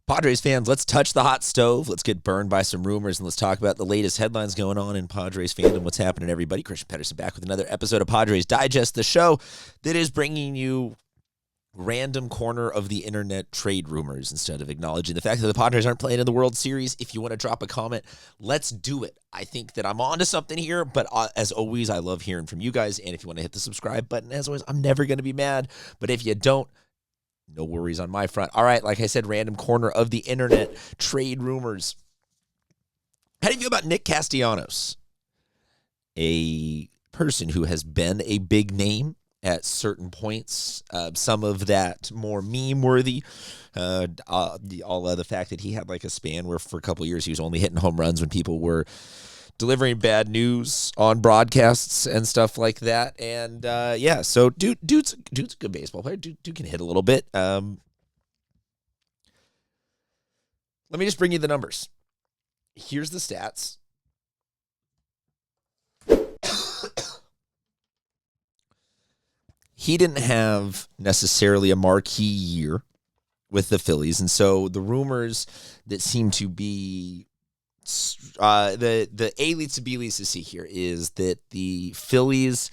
Padres fans, let's touch the hot stove. Let's get burned by some rumors, and let's talk about the latest headlines going on in Padres fandom. What's happening, everybody? Christian Pedersen back with another episode of Padres Digest, the show that is bringing you random corner of the internet trade rumors instead of acknowledging the fact that the Padres aren't playing in the World Series. If you want to drop a comment, let's do it. I think that I'm on to something here, but as always, I love hearing from you guys, and if you want to hit the subscribe button, as always, I'm never going to be mad, but if you don't, no worries on my front. All right, like I said, random corner of the internet, trade rumors. How do you feel about Nick Castellanos? A person who has been a big name at certain points. Some of that more meme-worthy. The fact that he had like a span where for a couple of years he was only hitting home runs when people were delivering bad news on broadcasts and stuff like that. And, so dude's a good baseball player. Dude can hit a little bit. Let me just bring you the numbers. Here's the stats. He didn't have necessarily a marquee year with the Phillies, and so the rumors that seem to be the A leads to B leads to C here is that the Phillies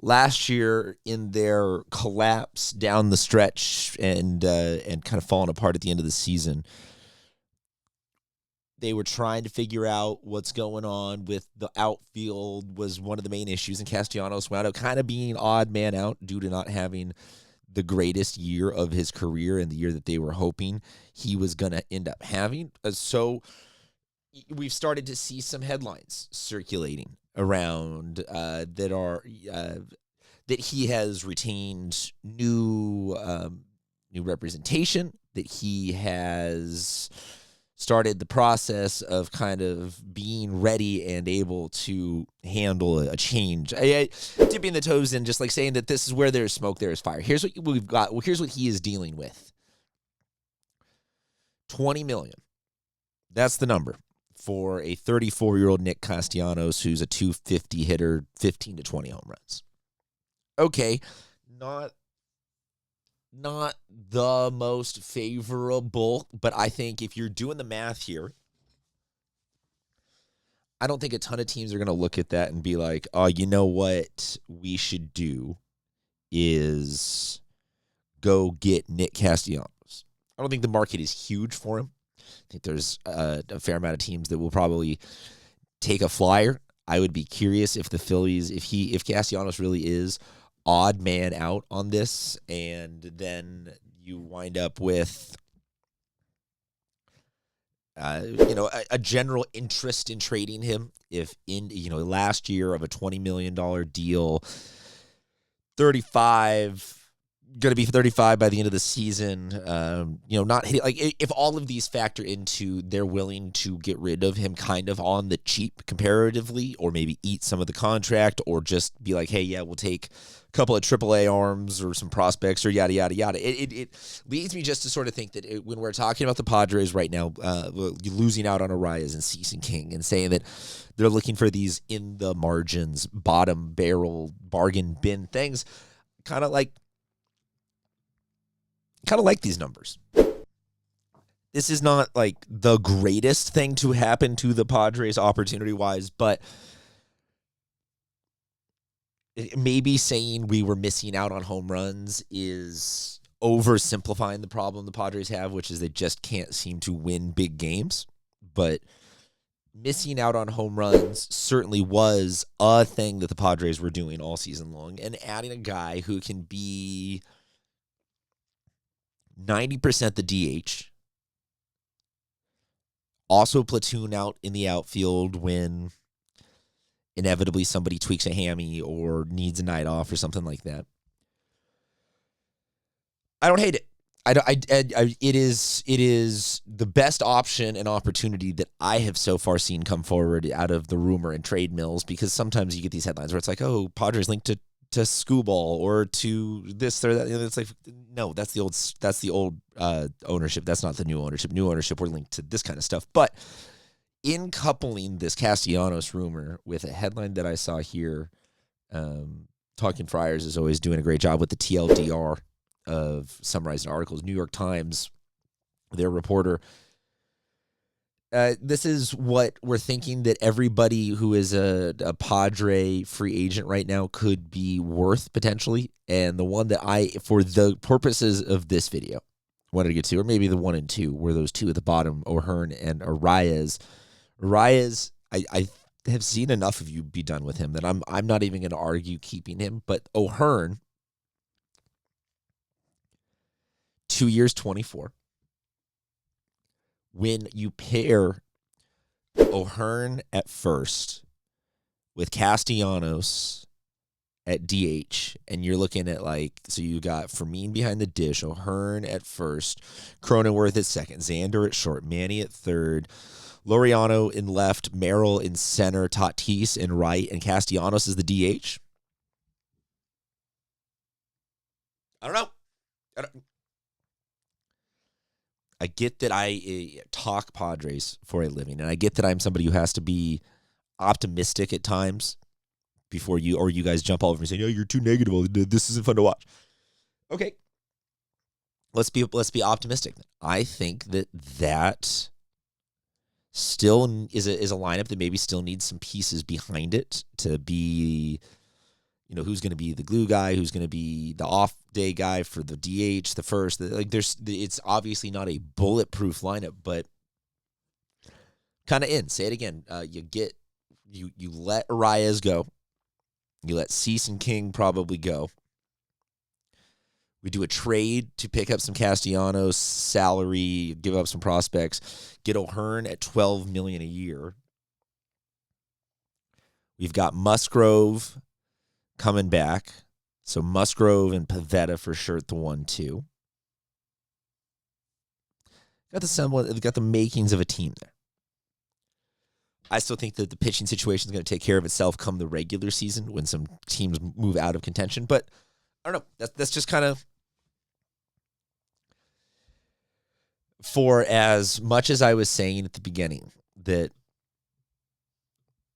last year in their collapse down the stretch and kind of falling apart at the end of the season, they were trying to figure out what's going on with the outfield was one of the main issues, and Castellanos wound up kind of being odd man out due to not having the greatest year of his career and the year that they were hoping he was going to end up having. So we've started to see some headlines circulating around that he has retained new representation, that he has started the process of kind of being ready and able to handle a change. Dipping the toes in, just like saying that this is where there's smoke, there is fire. Here's what we've got. Well, here's what he is dealing with. $20 million. That's the number for a 34-year-old Nick Castellanos who's a .250 hitter, 15 to 20 home runs. Okay, not the most favorable, but I think if you're doing the math here, I don't think a ton of teams are going to look at that and be like, oh, you know what we should do is go get Nick Castellanos. I don't think the market is huge for him. I think there's a fair amount of teams that will probably take a flyer. I would be curious if the Phillies, if Castellanos really is odd man out on this, and then you wind up with a general interest in trading him. If in last year of a $20 million deal, 35 going to be 35 by the end of the season. Not hitting, like if all of these factor into they're willing to get rid of him kind of on the cheap comparatively, or maybe eat some of the contract, or just be like, hey, yeah, we'll take a couple of AAA arms or some prospects or yada, yada, yada. It leads me just to sort of think that when we're talking about the Padres right now, losing out on Arraez and Cease and King, and saying that they're looking for these in the margins, bottom barrel, bargain bin things, kind of like these numbers. This is not like the greatest thing to happen to the Padres opportunity-wise, but maybe saying we were missing out on home runs is oversimplifying the problem the Padres have, which is they just can't seem to win big games. But missing out on home runs certainly was a thing that the Padres were doing all season long, and adding a guy who can be 90% the DH, also platoon out in the outfield when inevitably somebody tweaks a hammy or needs a night off or something like that. I don't hate it. It is the best option and opportunity that I have so far seen come forward out of the rumor and trade mills, because sometimes you get these headlines where it's like, oh, Padres linked to Scooball or to this or that. It's like, no, that's the old ownership. That's not the new ownership. New ownership, we're linked to this kind of stuff. But in coupling this Castellanos rumor with a headline that I saw here, Talking Friars is always doing a great job with the TLDR of summarizing articles. New York Times their reporter. This is what we're thinking that everybody who is a Padre free agent right now could be worth potentially. And the one that for the purposes of this video, wanted to get to, or maybe the 1 and 2, were those two at the bottom, O'Hearn and Arraez. Arraez, I have seen enough of you be done with him that I'm not even going to argue keeping him. But O'Hearn, 2 years, 24. When you pair O'Hearn at first with Castellanos at DH, and you're looking at so you got Fermin behind the dish, O'Hearn at first, Cronenworth at second, Xander at short, Manny at third, Laureano in left, Merrill in center, Tatis in right, and Castellanos is the DH. I don't know. I get that I talk Padres for a living, and I get that I'm somebody who has to be optimistic at times before you guys jump all over me saying, "Oh, you're too negative. This isn't fun to watch." Okay, let's be optimistic. I think that still is a lineup that maybe still needs some pieces behind it to be, who's going to be the glue guy, who's going to be the off day guy for the DH, the first. It's obviously not a bulletproof lineup, but kind of say it again. You let Arraez go, you let Cease and King probably go. We do a trade to pick up some Castellanos salary, give up some prospects, get O'Hearn at $12 million a year. We've got Musgrove coming back. So Musgrove and Pivetta for sure at the 1-2. Got the makings of a team there. I still think that the pitching situation is going to take care of itself come the regular season when some teams move out of contention. But I don't know. That's just kind of, for as much as I was saying at the beginning that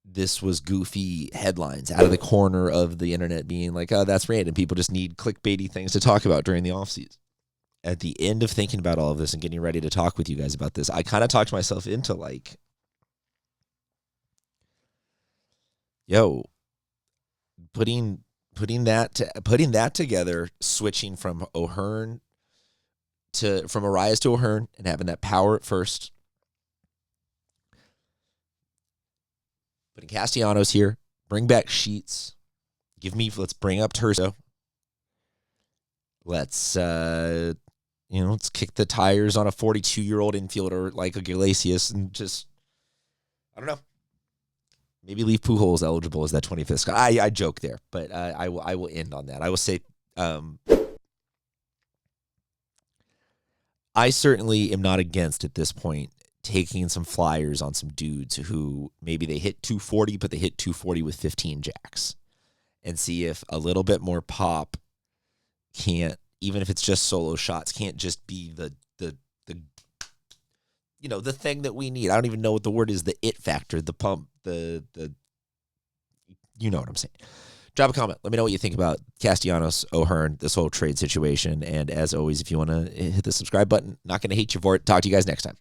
this was goofy headlines out of the corner of the internet being like, "Oh, that's random. People just need clickbaity things to talk about during the offseason." At the end of thinking about all of this and getting ready to talk with you guys about this, I kind of talked myself into putting that together, switching from Arraez to O'Hearn and having that power at first. Putting Castellanos here, bring back Sheets. Let's bring up Terzo. Let's kick the tires on a 42-year-old infielder like Iglesias and just, I don't know, maybe leave Pujols eligible as that 25th guy. I joke there, but I will end on that. I will say, I certainly am not against at this point taking some flyers on some dudes who maybe they hit 240, but they hit 240 with 15 jacks, and see if a little bit more pop can't, even if it's just solo shots, can't just be the thing that we need. I don't even know what the word is, the it factor, the pump, the you know what I'm saying. Drop a comment. Let me know what you think about Castellanos, O'Hearn, this whole trade situation. And as always, if you want to hit the subscribe button, not going to hate you for it. Talk to you guys next time.